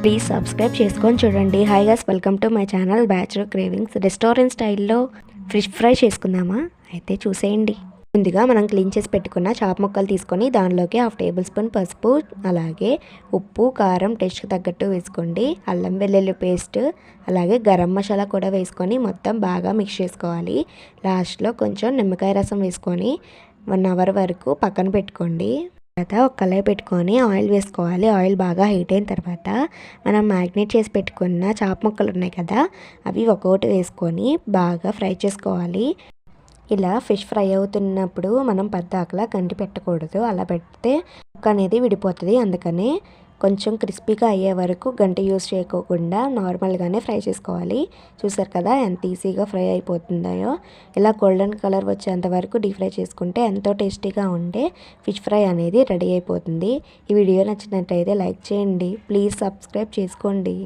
Please subscribe చేసుకొని చూడండి. Hi guys, welcome to my channel bachelor cravings. Restaurant స్టైల్లో fish fry చేసుకుందామా? అయితే చూసేయండి. ముందుగా మనం క్లీన్ చేసి పెట్టుకున్న చాప ముక్కలు తీసుకొని దానిలోకి 1/2 టేబుల్ స్పూన్ పసుపు, అలాగే ఉప్పు, కారం టేస్ట్కి తగ్గట్టు వేసుకోండి. అల్లం వెల్లుల్లి పేస్ట్, అలాగే గరం మసాలా కూడా వేసుకొని మొత్తం బాగా మిక్స్ చేసుకోవాలి. లాస్ట్లో కొంచెం నిమ్మకాయ రసం వేసుకొని 1 అవర్ వరకు పక్కన పెట్టుకోండి. తర్వాత ఒక కళాయి పెట్టుకొని ఆయిల్ వేసుకోవాలి. ఆయిల్ బాగా హీట్ అయిన తర్వాత మనం మ్యాగ్నేట్ చేసి పెట్టుకున్న చాప ముక్కలు ఉన్నాయి కదా, అవి ఒక్కొక్కటి వేసుకొని బాగా ఫ్రై చేసుకోవాలి. ఇలా ఫిష్ ఫ్రై అవుతున్నప్పుడు మనం పద్దాకలా గంటి పెట్టకూడదు. అలా పెడితే ముక్క అనేది విడిపోతుంది. అందుకని కొంచెం క్రిస్పీగా అయ్యే వరకు గంటి యూస్ చేయకోకుండా నార్మల్గానే ఫ్రై చేసుకోవాలి. చూసారు కదా ఎంత ఈజీగా ఫ్రై అయిపోతుందో. ఇలా గోల్డెన్ కలర్ వచ్చేంత వరకు డీప్ ఫ్రై చేసుకుంటే ఎంతో టేస్టీగా ఉండే ఫిష్ ఫ్రై అనేది రెడీ అయిపోతుంది. ఈ వీడియో నచ్చినట్టయితే లైక్ చేయండి. ప్లీజ్ సబ్స్క్రైబ్ చేసుకోండి.